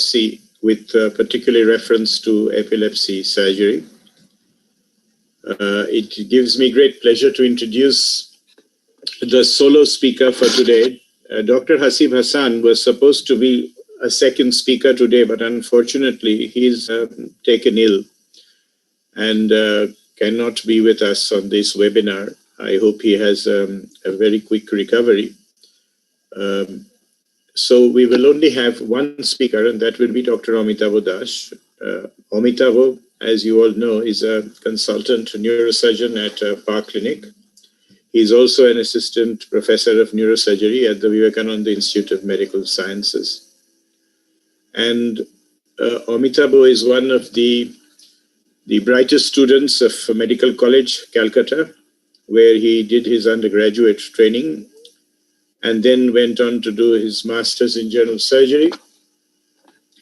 epilepsy, with particular reference to epilepsy surgery. It gives me great pleasure to introduce the solo speaker for today. Dr. Hasib Hassan was supposed to be a second speaker today, but unfortunately he's taken ill and cannot be with us on this webinar. I hope he has a very quick recovery. So we will only have one speaker, and that will be Dr. Amitavo Das. Amitavo, as you all know, is a consultant neurosurgeon at Park Clinic. He's also an assistant professor of neurosurgery at the Vivekananda Institute of Medical Sciences. And Amitavo is one of the brightest students of Medical College, Calcutta, where he did his undergraduate training and then went on to do his master's in general surgery.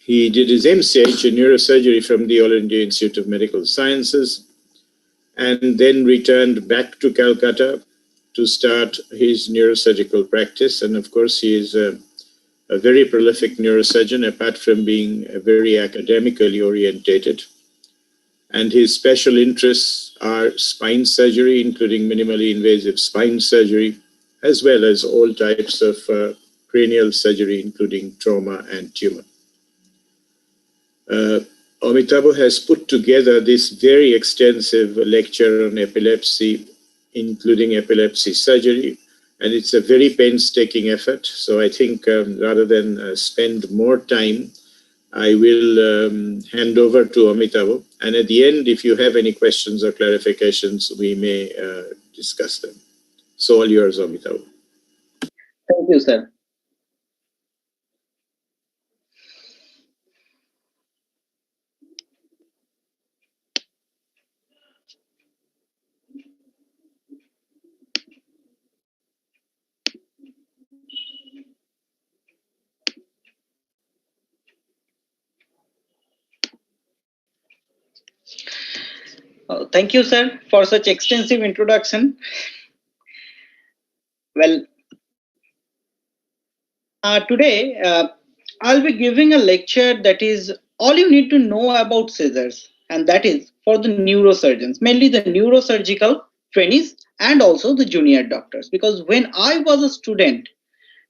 He did his MCH in neurosurgery from the All India Institute of Medical Sciences, and then returned back to Calcutta to start his neurosurgical practice. And of course, he is a very prolific neurosurgeon, apart from being very academically orientated. And his special interests are spine surgery, including minimally invasive spine surgery, as well as all types of cranial surgery, including trauma and tumor. Amitavo has put together this very extensive lecture on epilepsy, including epilepsy surgery, and it's a very painstaking effort. So I think rather than spend more time, I will hand over to Amitavo. And at the end, if you have any questions or clarifications, we may discuss them. So all yours, Amitavo. Thank you, sir. Thank you, sir, for such extensive introduction. Well, today I'll be giving a lecture that is all you need to know about seizures, and that is for the neurosurgeons, mainly the neurosurgical trainees and also the junior doctors. Because when I was a student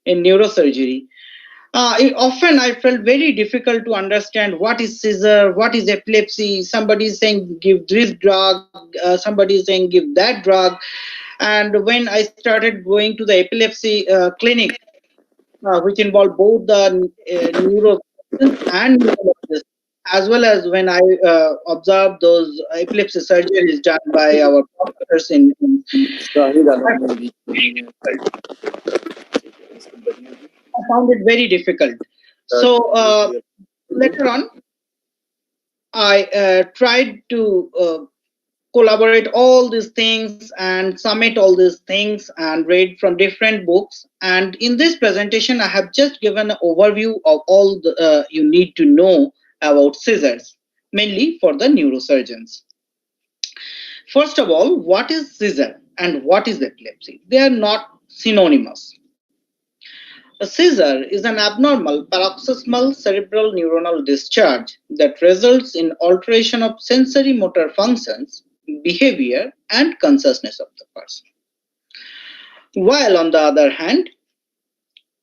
in neurosurgery, often I felt very difficult to understand what is seizure, what is epilepsy. Somebody is saying give this drug, somebody is saying give that drug. And when I started going to the epilepsy clinic, which involved both the neurosurgeons and neurologists, as well as when I observed those epilepsy surgeries done by our doctors I found it very difficult. So later on, I tried to collaborate all these things and summate all these things and read from different books. And in this presentation, I have just given an overview of all the, you need to know about seizures, mainly for the neurosurgeons. First of all, what is seizure and what is epilepsy? They are not synonymous. A seizure is an abnormal paroxysmal cerebral neuronal discharge that results in alteration of sensory motor functions, behavior, and consciousness of the person. While on the other hand,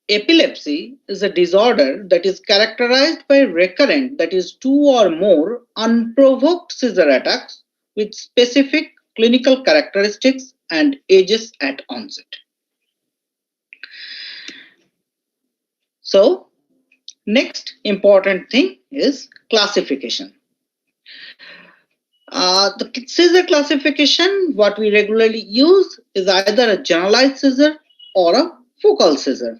epilepsy is a disorder that is characterized by recurrent, that is 2 or more unprovoked seizure attacks with specific clinical characteristics and ages at onset. So, next important thing is classification. The seizure classification, what we regularly use is either a generalized seizure or a focal seizure.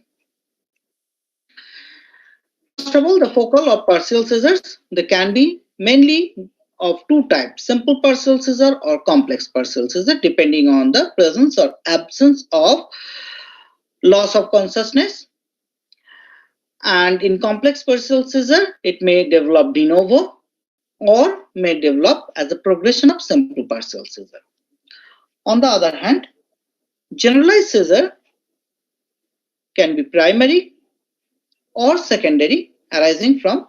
First of all, the focal or partial seizures, they can be mainly of 2 types, simple partial seizure or complex partial seizure, depending on the presence or absence of loss of consciousness. And in complex partial seizure, it may develop de novo or may develop as a progression of simple partial seizure. On the other hand, generalized seizure can be primary or secondary, arising from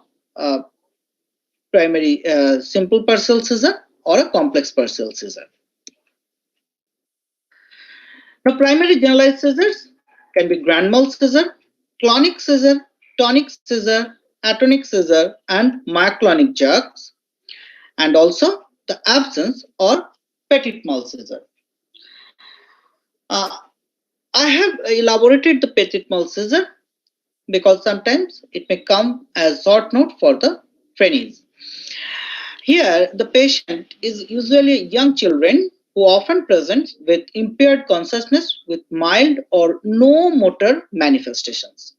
primary simple partial seizure or a complex partial seizure. Now, primary generalized seizures can be grand mal seizure, clonic seizure, tonic seizure, atonic seizure, and myoclonic jerks, and also the absence or petit mal seizure. I have elaborated the petit mal seizure because sometimes it may come as short note for the trainees. Here, the patient is usually young children who often present with impaired consciousness with mild or no motor manifestations.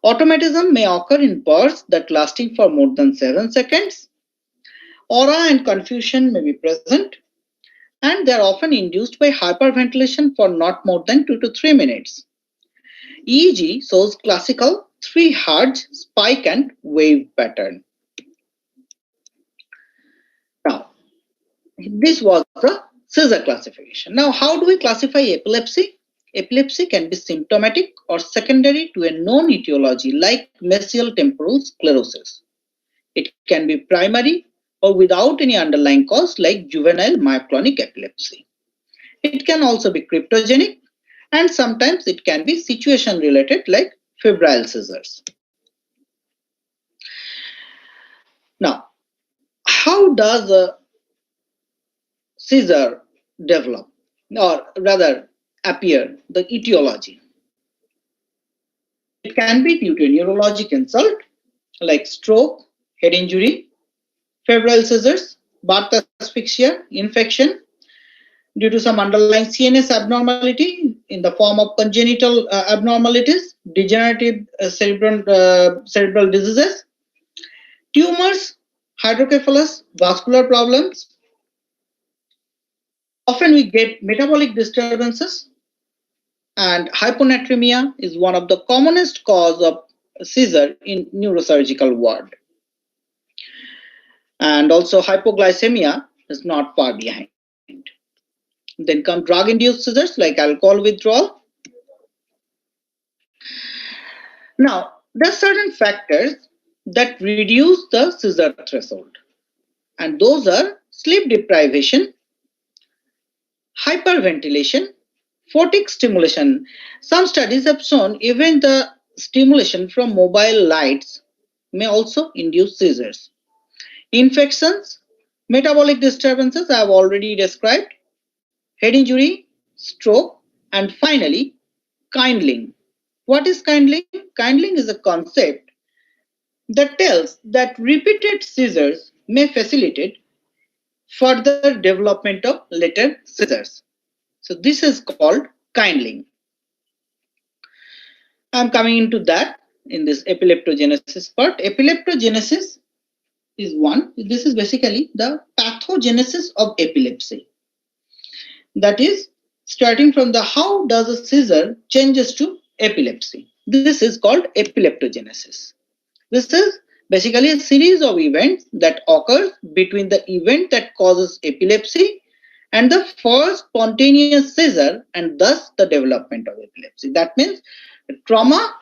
Automatism may occur in bursts that lasting for more than 7 seconds. Aura and confusion may be present, and they are often induced by hyperventilation for not more than 2 to 3 minutes. EEG shows classical 3 Hz spike and wave pattern. Now, this was the seizure classification. Now, how do we classify epilepsy? Epilepsy can be symptomatic or secondary to a known etiology like mesial temporal sclerosis. It can be primary or without any underlying cause like juvenile myoclonic epilepsy. It can also be cryptogenic, and sometimes it can be situation related like febrile seizures. Now, how does a seizure develop, or rather appear, the etiology? It can be due to a neurologic insult like stroke, head injury, febrile seizures, birth asphyxia, infection, due to some underlying CNS abnormality in the form of congenital abnormalities, degenerative cerebral diseases, tumors, hydrocephalus, vascular problems. Often we get metabolic disturbances, and hyponatremia is one of the commonest cause of seizure in neurosurgical ward. And also hypoglycemia is not far behind. Then come drug-induced seizures like alcohol withdrawal. Now, there are certain factors that reduce the seizure threshold, and those are sleep deprivation, hyperventilation, photic stimulation. Some studies have shown even the stimulation from mobile lights may also induce seizures. Infections, metabolic disturbances I have already described, head injury, stroke, and finally, kindling. What is kindling? Kindling is a concept that tells that repeated seizures may facilitate further development of later seizures. So this is called kindling. I'm coming into that in this epileptogenesis part. Epileptogenesis is one. This is basically the pathogenesis of epilepsy. That is, starting from the how does a seizure changes to epilepsy. This is called epileptogenesis. This is basically a series of events that occurs between the event that causes epilepsy and the first spontaneous seizure, and thus the development of epilepsy. That means trauma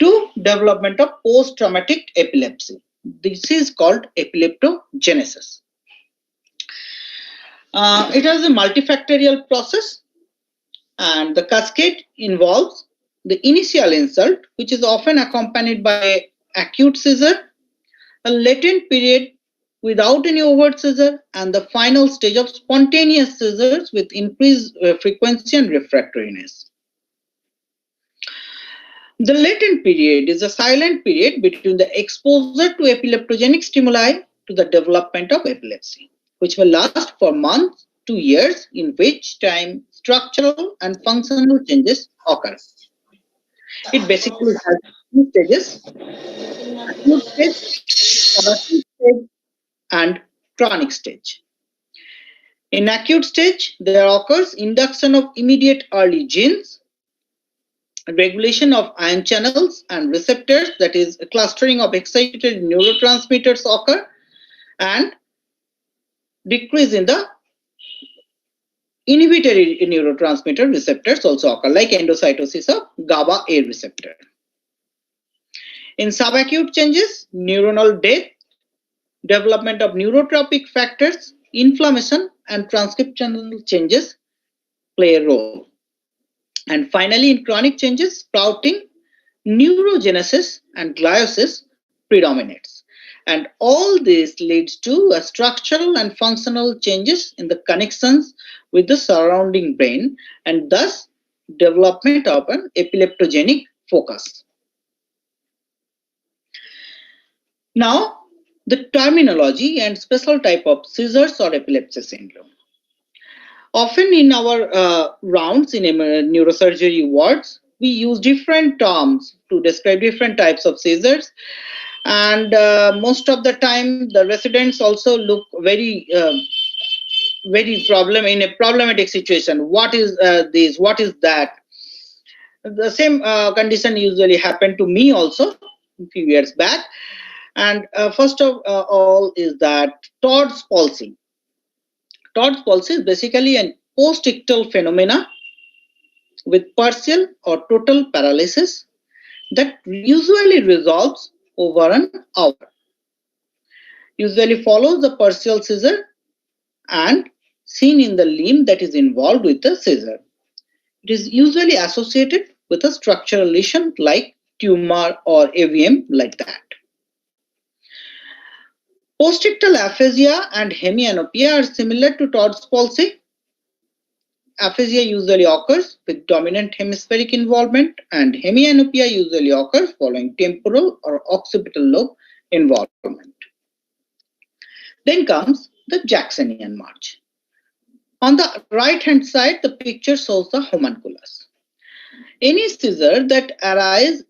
to development of post-traumatic epilepsy. This is called epileptogenesis. It has a multifactorial process, and the cascade involves the initial insult, which is often accompanied by acute seizure, a latent period without any overt seizure, and the final stage of spontaneous seizures with increased frequency and refractoriness. The latent period is a silent period between the exposure to epileptogenic stimuli to the development of epilepsy, which will last for months to years, in which time structural and functional changes occur. It basically has two stages: acute stage, and chronic stage. In acute stage, there occurs induction of immediate early genes, regulation of ion channels and receptors, that is, a clustering of excited neurotransmitters occur, and decrease in the inhibitory neurotransmitter receptors also occur, like endocytosis of GABA A receptor. In subacute changes, neuronal death, development of neurotropic factors, inflammation, and transcriptional changes play a role. And finally, in chronic changes, sprouting, neurogenesis, and gliosis predominates. And all this leads to a structural and functional changes in the connections with the surrounding brain, and thus development of an epileptogenic focus. Now, the terminology and special type of seizures or epilepsy syndrome. Often in our rounds in neurosurgery wards, we use different terms to describe different types of seizures. And most of the time, the residents also look very in a problematic situation. What is this? What is that? The same condition usually happened to me also a few years back. And first of all is that Todd's palsy. Todd's palsy is basically a post-ictal phenomena with partial or total paralysis that usually resolves over an hour. Usually follows the partial seizure and seen in the limb that is involved with the seizure. It is usually associated with a structural lesion like tumor or AVM like that. Postictal aphasia and hemianopia are similar to Todd's palsy. Aphasia usually occurs with dominant hemispheric involvement, and hemianopia usually occurs following temporal or occipital lobe involvement. Then comes the Jacksonian march. On the right-hand side, the picture shows the homunculus. Any seizure that arises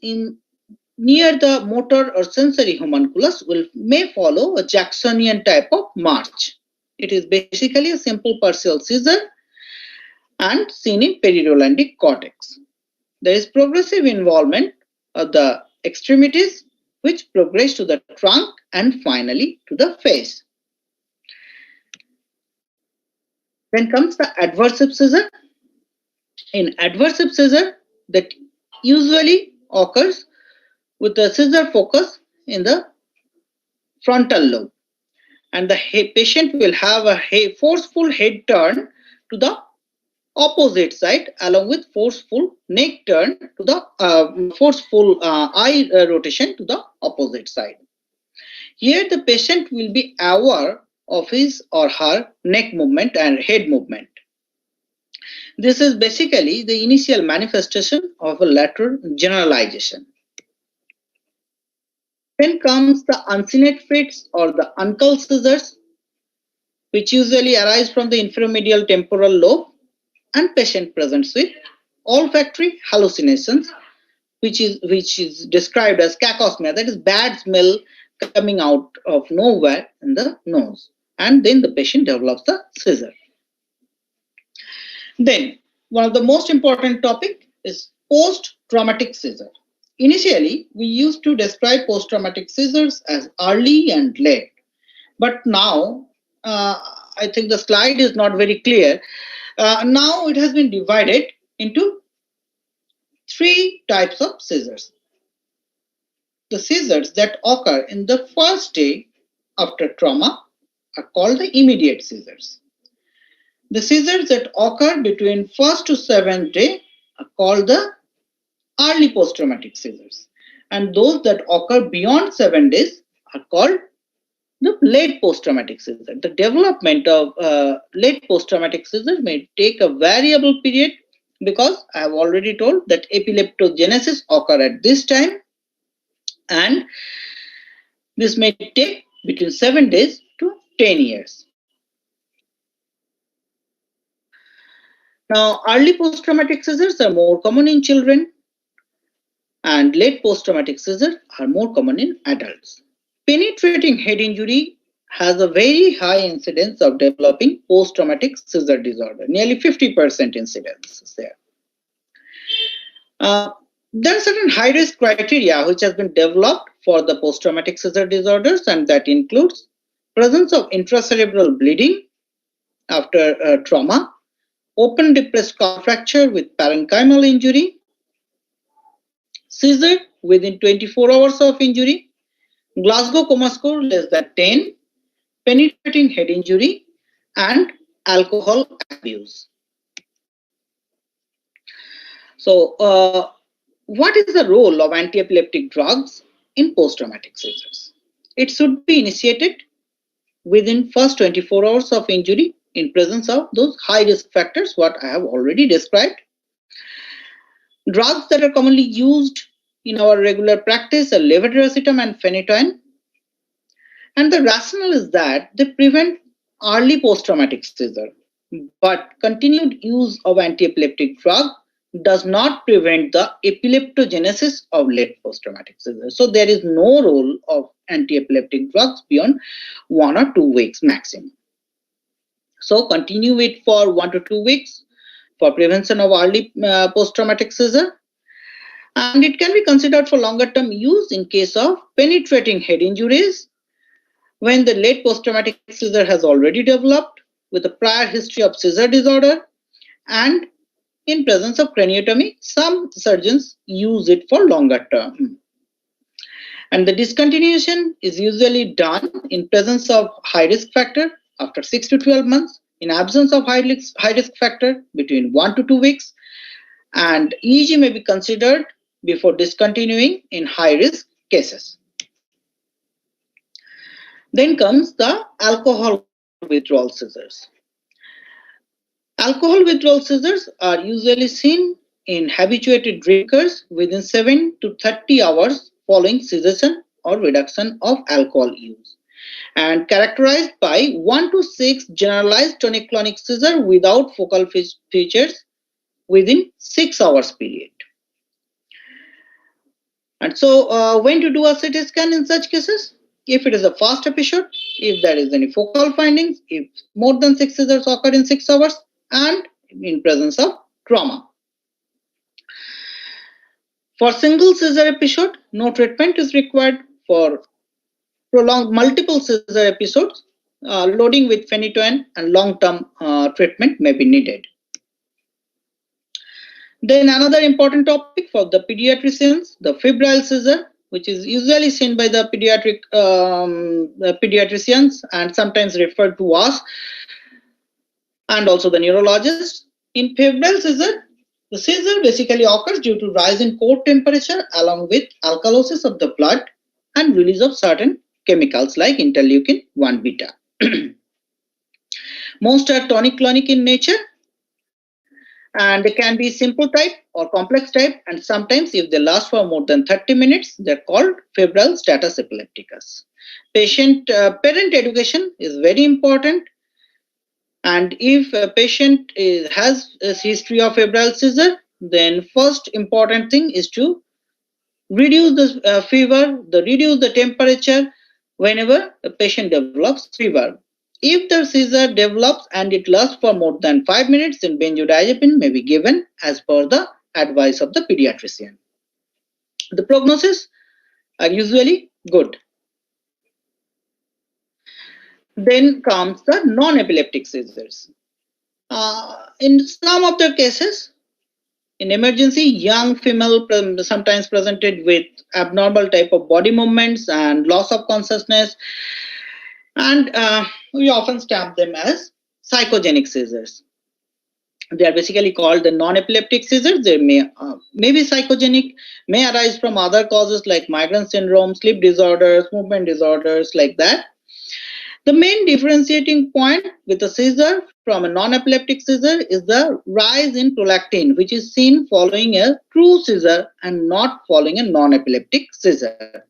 near the motor or sensory homunculus may follow a Jacksonian type of march. It is basically a simple partial seizure and seen in perirolandic cortex. There is progressive involvement of the extremities which progress to the trunk and finally to the face. Then comes the adversive seizure. In adversive seizure, that usually occurs with the seizure focus in the frontal lobe, and the patient will have a forceful head turn to the opposite side along with forceful neck turn to the forceful eye rotation to the opposite side. Here the patient will be aware of his or her neck movement and head movement. This is basically the initial manifestation of a lateral generalization. Then comes the uncinate fits or the uncal seizures, which usually arise from the infromedial temporal lobe, and patient presents with olfactory hallucinations, which is described as cacosmia, that is bad smell coming out of nowhere in the nose, and then the patient develops the seizure. Then one of the most important topic is post-traumatic seizure. Initially, we used to describe post-traumatic seizures as early and late, but now I think the slide is not very clear. Now it has been divided into three types of seizures. The seizures that occur in the first day after trauma are called the immediate seizures. The seizures that occur between first to seventh day are called the early post-traumatic seizures, and those that occur beyond 7 days are called the late post-traumatic seizure. The development of late post-traumatic seizure may take a variable period because I have already told that epileptogenesis occur at this time, and this may take between 7 days to 10 years. Now, early post-traumatic seizures are more common in children, and late post-traumatic seizures are more common in adults. Penetrating head injury has a very high incidence of developing post-traumatic seizure disorder, nearly 50% incidence is there. There are certain high-risk criteria which has been developed for the post-traumatic seizure disorders, and that includes presence of intracerebral bleeding after trauma, open depressed skull fracture with parenchymal injury, seizure within 24 hours of injury, Glasgow coma score less than 10, penetrating head injury, and alcohol abuse. So, what is the role of anti-epileptic drugs in post-traumatic seizures? It should be initiated within first 24 hours of injury in presence of those high risk factors what I have already described. Drugs that are commonly used in our regular practice are levetiracetam and phenytoin. And the rationale is that they prevent early post-traumatic seizure, but continued use of anti-epileptic drug does not prevent the epileptogenesis of late post-traumatic seizure. So there is no role of anti-epileptic drugs beyond 1 or 2 weeks maximum. So continue it for 1 to 2 weeks for prevention of early post-traumatic seizure. And it can be considered for longer-term use in case of penetrating head injuries, when the late post-traumatic seizure has already developed with a prior history of seizure disorder, and in presence of craniotomy, some surgeons use it for longer term. And the discontinuation is usually done in presence of high risk factor after 6 to 12 months, in absence of high risk factor between 1 to 2 weeks, and EEG may be considered before discontinuing in high risk cases. Then comes the alcohol withdrawal seizures. Alcohol withdrawal seizures are usually seen in habituated drinkers within 7 to 30 hours following cessation or reduction of alcohol use, and characterized by 1 to 6 generalized tonic-clonic seizure without focal features within 6 hours period. And so when to do a CT scan in such cases? If it is a fast episode, if there is any focal findings, if more than 6 seizures occur in 6 hours, and in presence of trauma. For single seizure episode, no treatment is required. For prolonged multiple seizure episodes, loading with phenytoin and long-term treatment may be needed. Then another important topic for the pediatricians, the febrile seizure, which is usually seen by the pediatricians and sometimes referred to us, and also the neurologists. In febrile seizure, the seizure basically occurs due to rise in core temperature along with alkalosis of the blood and release of certain chemicals like interleukin 1 beta. Most are tonic-clonic in nature, and they can be simple type or complex type, and sometimes if they last for more than 30 minutes, they're called febrile status epilepticus. Parent education is very important, and if a patient has a history of febrile seizure, then first important thing is to reduce the fever, reduce the temperature whenever a patient develops fever. If the seizure develops and it lasts for more than 5 minutes, then benzodiazepine may be given as per the advice of the pediatrician. The prognosis are usually good. Then comes the non-epileptic seizures. In some of the cases, in emergency, young female sometimes presented with abnormal type of body movements and loss of consciousness, and we often stamp them as psychogenic seizures. They are basically called the non-epileptic seizures. They may be psychogenic, may arise from other causes like migraine syndrome, sleep disorders, movement disorders, like that. The main differentiating point with a seizure from a non-epileptic seizure is the rise in prolactin, which is seen following a true seizure and not following a non-epileptic seizure.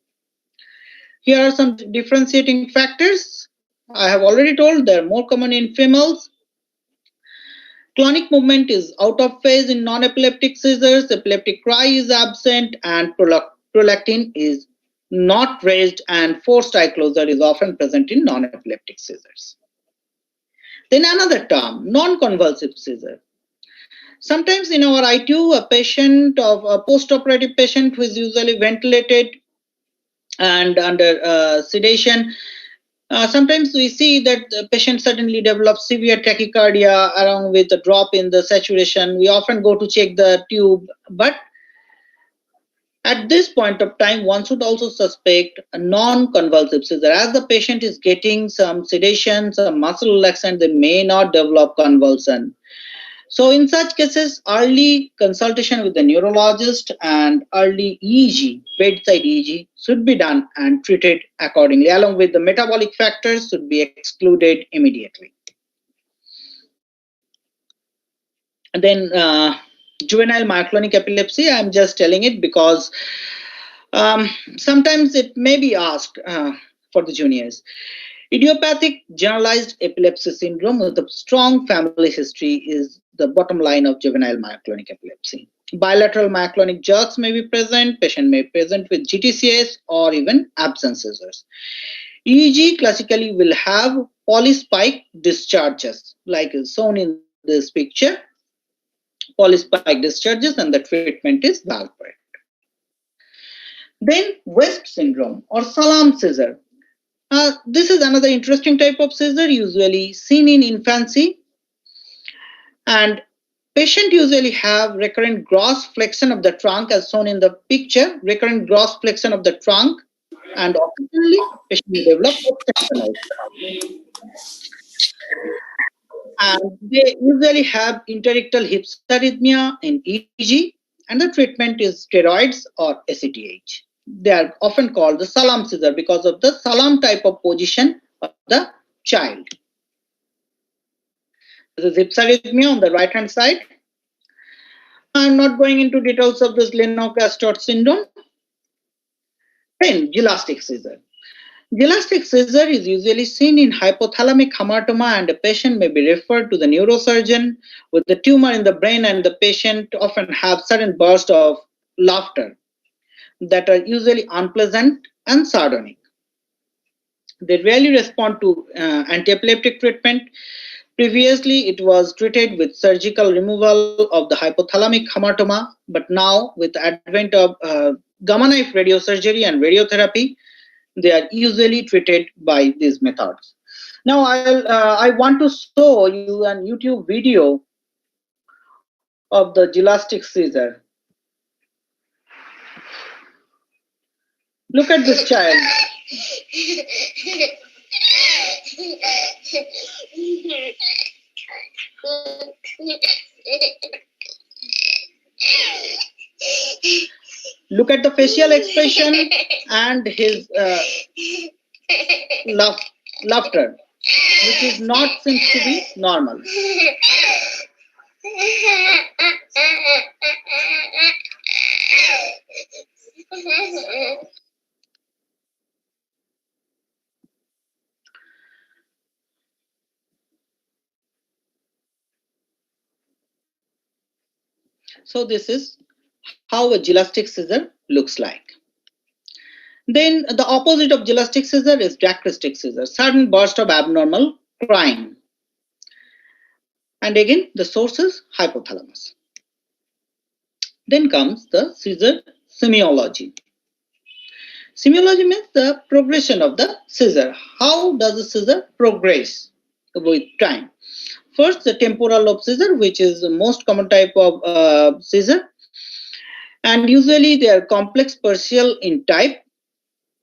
Here are some differentiating factors. I have already told they are more common in females. Clonic movement is out of phase in non-epileptic seizures, epileptic cry is absent, and prolactin is not raised, and forced eye closure is often present in non-epileptic seizures. Then another term, non-convulsive seizure. Sometimes in our ITU, a post-operative patient who is usually ventilated and under sedation, sometimes we see that the patient suddenly develops severe tachycardia along with a drop in the saturation. We often go to check the tube, but At this point of time, one should also suspect a non-convulsive seizure. As the patient is getting some sedation, some muscle relaxant, they may not develop convulsion. So in such cases, early consultation with the neurologist and early EEG, bedside EEG, should be done and treated accordingly, along with the metabolic factors should be excluded immediately. And then juvenile myoclonic epilepsy, I'm just telling it because sometimes it may be asked for the juniors. Idiopathic generalized epilepsy syndrome with a strong family history is the bottom line of juvenile myoclonic epilepsy. Bilateral myoclonic jerks may be present, patient may present with GTCS or even absent seizures. EEG classically will have polyspike discharges, like is shown in this picture. Polyspike discharges, and the treatment is valproate. Then West syndrome or Saalam Seizure. This is another interesting type of seizure, usually seen in infancy. And patient usually have recurrent gross flexion of the trunk as shown in the picture, recurrent gross flexion of the trunk, and occasionally patient may develop extension. And they usually have interictal hypsarrhythmia in EEG, and the treatment is steroids or ACTH. They are often called the Saalam seizure because of the Saalam type of position of the child. This is hypsarrhythmia on the right hand side. I'm not going into details of this Lennox-Gastaut syndrome. Then gelastic seizure. Gelastic seizure is usually seen in hypothalamic hamartoma, and a patient may be referred to the neurosurgeon with the tumor in the brain, and the patient often have sudden bursts of laughter that are usually unpleasant and sardonic. They rarely respond to anti-epileptic treatment. Previously, it was treated with surgical removal of the hypothalamic hamartoma, but now with the advent of gamma knife radiosurgery and radiotherapy, they are usually treated by these methods. Now, I want to show you a YouTube video of the gelastic seizure. Look at this child. Look at the facial expression and his laughter, which is not seems to be normal. So this is how a gelastic seizure looks like. Then the opposite of gelastic seizure is diachronistic seizure, sudden burst of abnormal crying. And again, the source is hypothalamus. Then comes the seizure semiology. Semiology means the progression of the seizure. How does the seizure progress with time? First, the temporal lobe seizure, which is the most common type of seizure. And usually they are complex partial in type.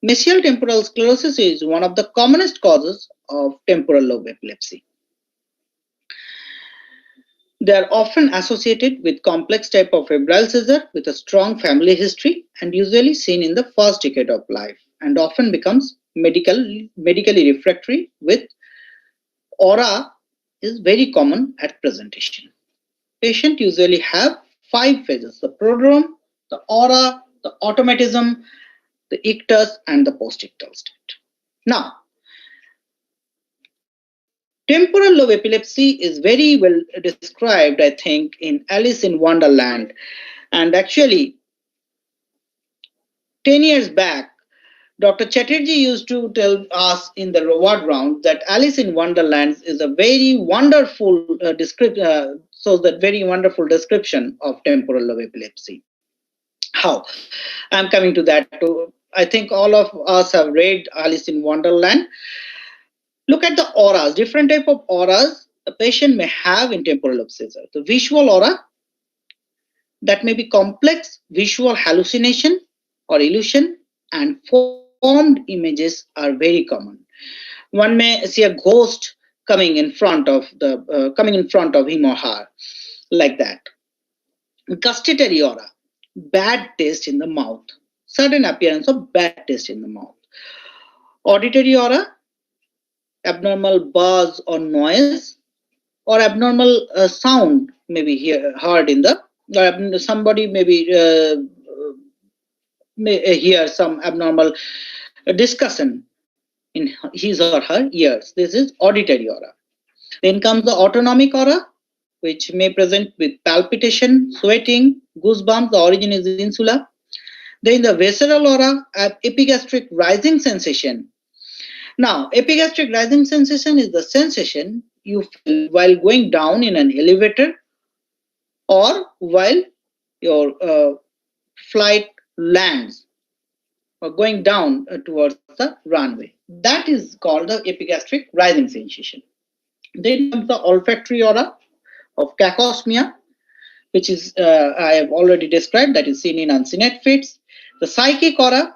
Mesial temporal sclerosis is one of the commonest causes of temporal lobe epilepsy. They are often associated with complex type of febrile seizure with a strong family history and usually seen in the first decade of life, and often becomes medically refractory with aura is very common at presentation. Patient usually have 5 phases: the prodrome, the aura, the automatism, the ictus, and the post-ictal state. Now, temporal lobe epilepsy is very well described, I think, in Alice in Wonderland. And actually, 10 years back, Dr. Chatterjee used to tell us in the reward round that Alice in Wonderland is a very wonderful description of temporal lobe epilepsy. How? I'm coming to that too. I think all of us have read Alice in Wonderland. Look at the auras, different type of auras a patient may have in temporal lobe seizure. The visual aura, that may be complex visual hallucination or illusion, and formed images are very common. One may see a ghost coming in front of him or her, like that. Gustatory aura, bad taste in the mouth, sudden appearance of bad taste in the mouth. Auditory aura, abnormal buzz or noise, or abnormal sound may be heard in the, somebody may hear some abnormal discussion in his or her ears. This is auditory aura. Then comes the autonomic aura, which may present with palpitation, sweating, goosebumps. The origin is insula. Then the visceral aura, epigastric rising sensation. Now, epigastric rising sensation is the sensation you feel while going down in an elevator or while your flight lands or going down towards the runway. That is called the epigastric rising sensation. Then comes the olfactory aura of cacosmia, which is I have already described, that is seen in uncinate fits. The psychic aura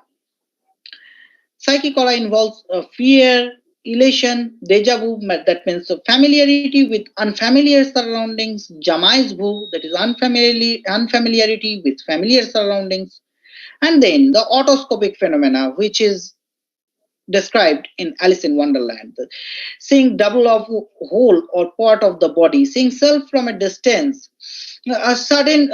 involves fear, elation, deja vu, that means familiarity with unfamiliar surroundings, jamais vu, that is unfamiliarity with familiar surroundings, and then the autoscopic phenomena, which is described in Alice in Wonderland, seeing double of whole or part of the body, seeing self from a distance, a sudden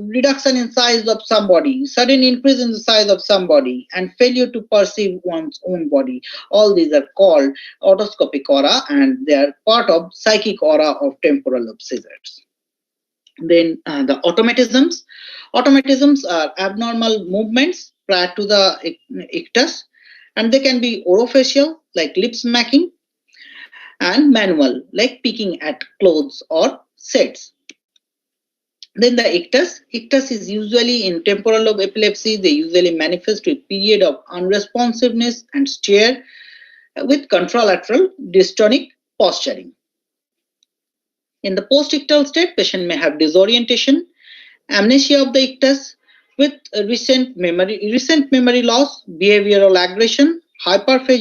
reduction in size of somebody, sudden increase in the size of somebody, and failure to perceive one's own body. All these are called autoscopic aura, and they are part of psychic aura of temporal lobe seizures. Then the automatisms. Automatisms are abnormal movements prior to the ictus, and they can be orofacial, like lip smacking, and manual, like picking at clothes or sets. Then the ictus. Ictus is usually in temporal lobe epilepsy. They usually manifest with period of unresponsiveness and stare with contralateral dystonic posturing. In the post-ictal state, patient may have disorientation, amnesia of the ictus with recent memory loss, behavioral aggression, hyperphagia,